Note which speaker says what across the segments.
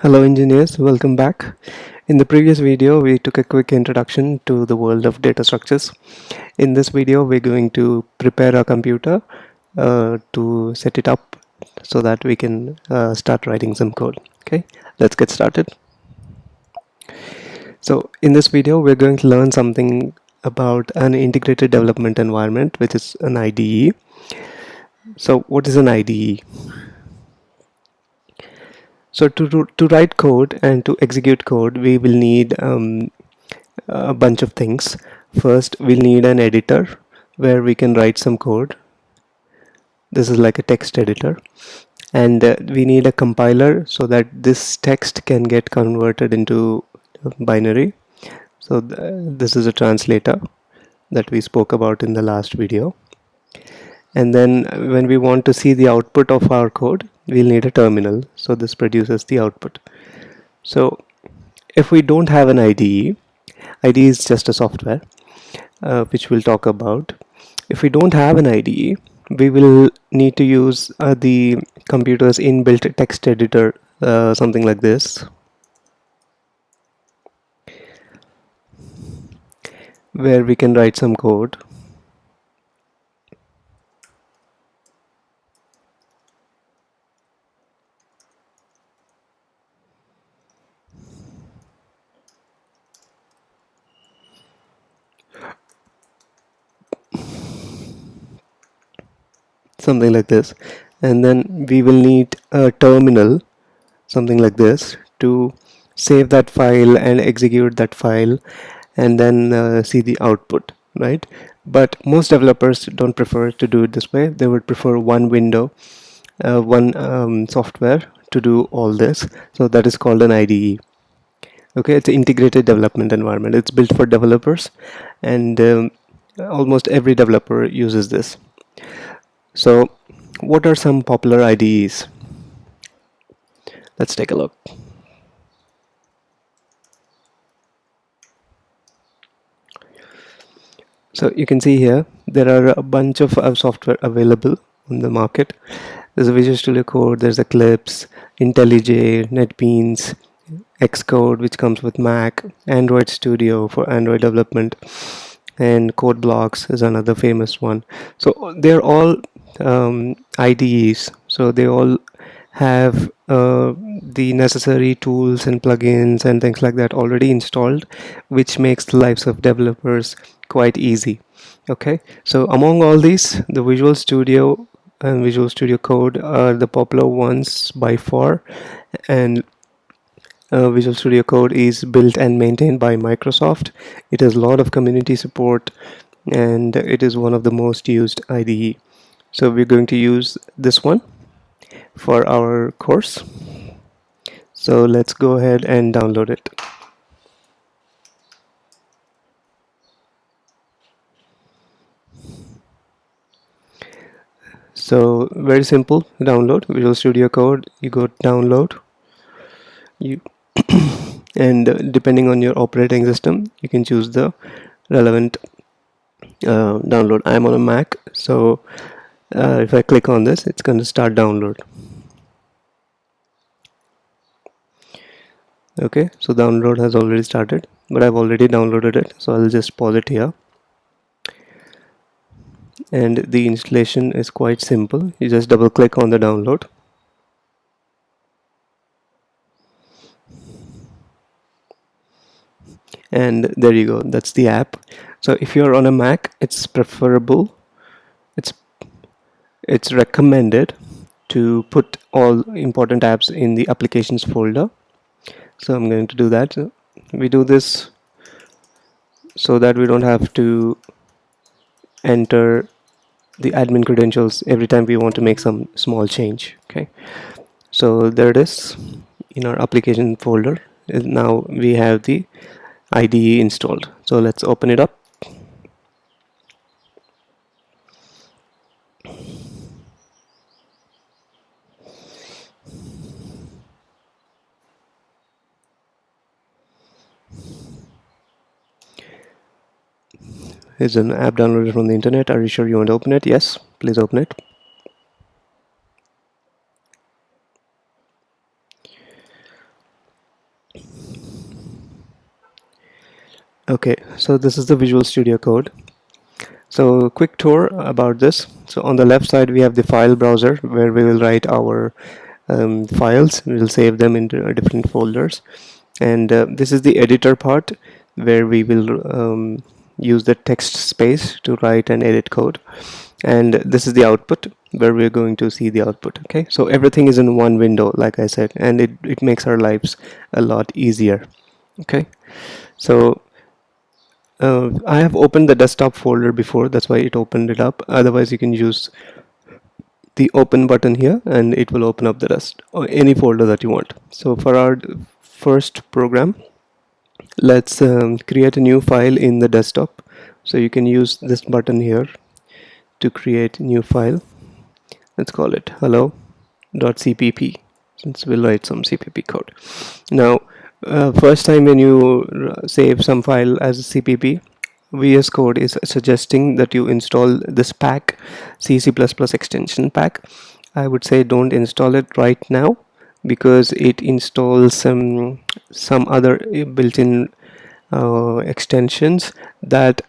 Speaker 1: Hello engineers, welcome back. In the previous video, we took a quick introduction to the world of data structures. In this video, we're going to prepare our computer to set it up so that we can start writing some code. Okay, let's get started. So in this video, we're going to learn something about an integrated development environment, which is an IDE. So what is an IDE? So to write code and to execute code, we will need a bunch of things. First, we'll need an editor where we can write some code. This is like a text editor. And we need a compiler so that this text can get converted into binary. So this is a translator that we spoke about in the last video. And then when we want to see the output of our code, we'll need a terminal. So this produces the output. So if we don't have an IDE, IDE is just a software which we'll talk about. If we don't have an IDE, we will need to use the computer's inbuilt text editor, something like this, where we can write some code. Something like this, and then we will need a terminal, something like this, to save that file and execute that file and then see the output, right? But most developers don't prefer to do it this way. They would prefer one window, one software to do all this. So that is called an IDE. Okay, it's an integrated development environment. It's built for developers, and almost every developer uses this. So what are some popular IDEs? Let's take a look. So you can see here there are a bunch of software available on the market. There's a Visual Studio Code, there's Eclipse, IntelliJ, NetBeans, Xcode, which comes with Mac, Android Studio for Android development, and CodeBlocks is another famous one. So they're all IDEs, so they all have the necessary tools and plugins and things like that already installed, which makes the lives of developers quite easy. Okay, so among all these, the Visual Studio and Visual Studio Code are the popular ones by far, and Visual Studio Code is built and maintained by Microsoft. It has a lot of community support, and it is one of the most used IDE. So we're going to use this one for our course. So let's go ahead and download it. So very simple download Visual Studio Code. You go download, you and depending on your operating system, you can choose the relevant download. I'm on a Mac, so if I click on this, it's going to start download. Okay, so download has already started, but I've already downloaded it, so I'll just pause it here. And the installation is quite simple. You just double click on the download, and there you go, that's the app. So if you're on a Mac, it's preferable, it's recommended to put all important apps in the applications folder. So I'm going to do that. We do this so that we don't have to enter the admin credentials every time we want to make some small change. Okay, so there it is in our application folder. Now we have the IDE installed. So let's open it up. Here's an app downloaded from the internet. Are you sure you want to open it? Yes, please open it. Okay, so this is the Visual Studio Code. So quick tour about this. So on the left side we have the file browser where we will write our files. We will save them into different folders. And this is the editor part where we will use the text space to write and edit code. And this is the output where we're going to see the output. Okay, so everything is in one window, like I said, and it makes our lives a lot easier. Okay, so I have opened the desktop folder before, that's why it opened it up. Otherwise you can use the open button here and it will open up the rest or any folder that you want. So for our first program, let's create a new file in the desktop. So you can use this button here to create a new file. Let's call it hello.cpp, since we'll write some CPP code. Now first time when you save some file as a CPP, VS Code is suggesting that you install this pack, C++ extension pack. I would say don't install it right now because it installs some other built-in extensions that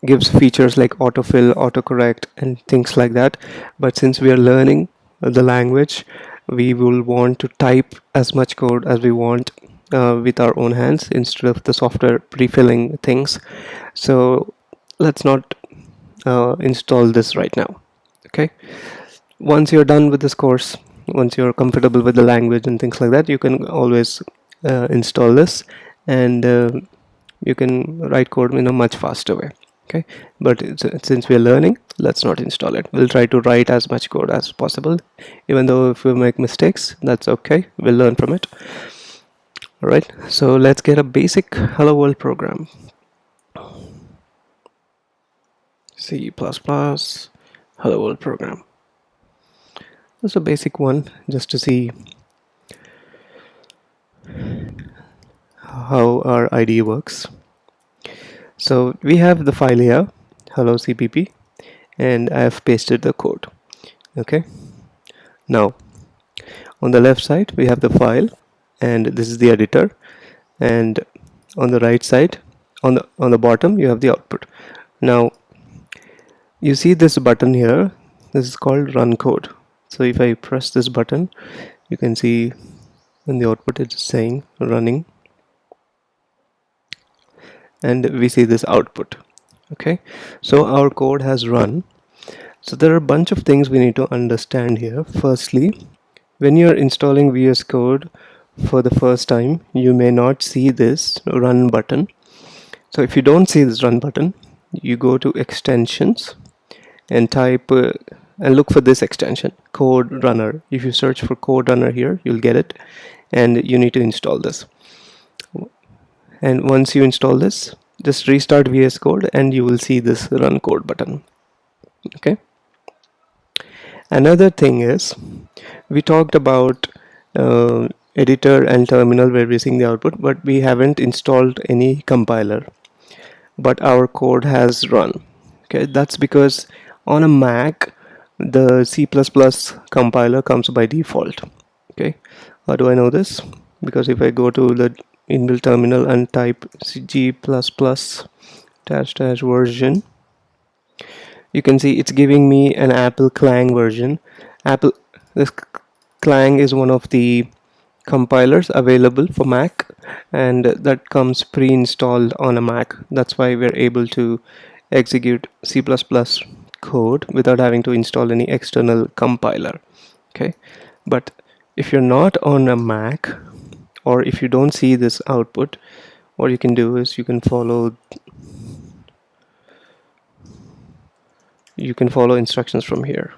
Speaker 1: gives features like autofill, autocorrect, and things like that. But since we are learning the language, we will want to type as much code as we want with our own hands instead of the software pre-filling things. So let's not install this right now. Okay, once you're done with this course, once you're comfortable with the language and things like that, you can always install this, and you can write code in a much faster way. Okay, but since we're learning, let's not install it. We'll try to write as much code as possible, even though if we make mistakes, that's okay, we'll learn from it. All right, so let's get a basic hello world program. C++ hello world program. That's a basic one, just to see how our IDE works. So we have the file here, hello CPP, and I have pasted the code. Okay, now on the left side we have the file, and this is the editor, and on the right side, on the bottom, you have the output. Now you see this button here, this is called run code. So if I press this button, you can see in the output it's saying running, and we see this output. Okay, so our code has run. So there are a bunch of things we need to understand here. Firstly, when you're installing VS Code for the first time, you may not see this run button. So if you don't see this run button, you go to extensions and type and look for this extension, code runner. If you search for code runner here, you'll get it, and you need to install this. And once you install this, just restart VS Code and you will see this run code button. Okay, another thing is, we talked about editor and terminal where we're seeing the output, but we haven't installed any compiler, but our code has run. Okay, that's because on a Mac the C++ compiler comes by default. Okay, how do I know this? Because if I go to the inbuilt terminal and type G++ -- version, you can see it's giving me an Apple Clang version. This Clang is one of the compilers available for Mac, and that comes pre-installed on a Mac. That's why we're able to execute C++ code without having to install any external compiler. Okay, but if you're not on a Mac, or if you don't see this output, what you can do is you can follow instructions from here.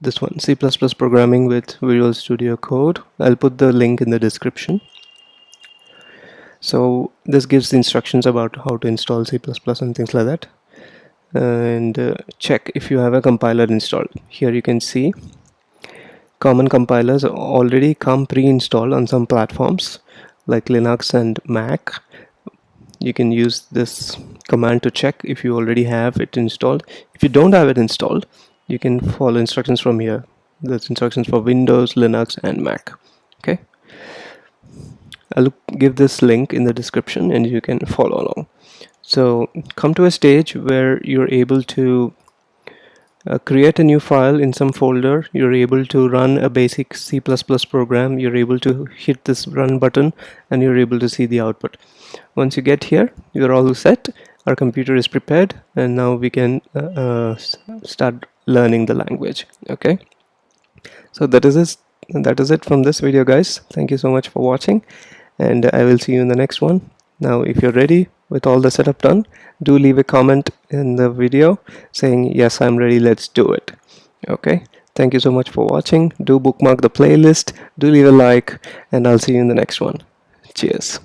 Speaker 1: This one, C++ programming with Visual Studio Code. I'll put the link in the description. So this gives the instructions about how to install C++ and things like that. And check if you have a compiler installed. Here you can see common compilers already come pre-installed on some platforms like Linux and Mac. You can use this command to check if you already have it installed. If you don't have it installed, you can follow instructions from here. There's instructions for Windows, Linux, and Mac. Okay, I'll give this link in the description and you can follow along. So come to a stage where you're able to create a new file in some folder. You're able to run a basic C++ program. You're able to hit this run button and you're able to see the output. Once you get here, you're all set. Our computer is prepared and now we can start learning the language. Okay, so that is it from this video, guys. Thank you so much for watching and I will see you in the next one. Now if you're ready with all the setup done, do leave a comment in the video saying yes, I'm ready, let's do it. Okay, thank you so much for watching. Do bookmark the playlist, do leave a like, and I'll see you in the next one. Cheers.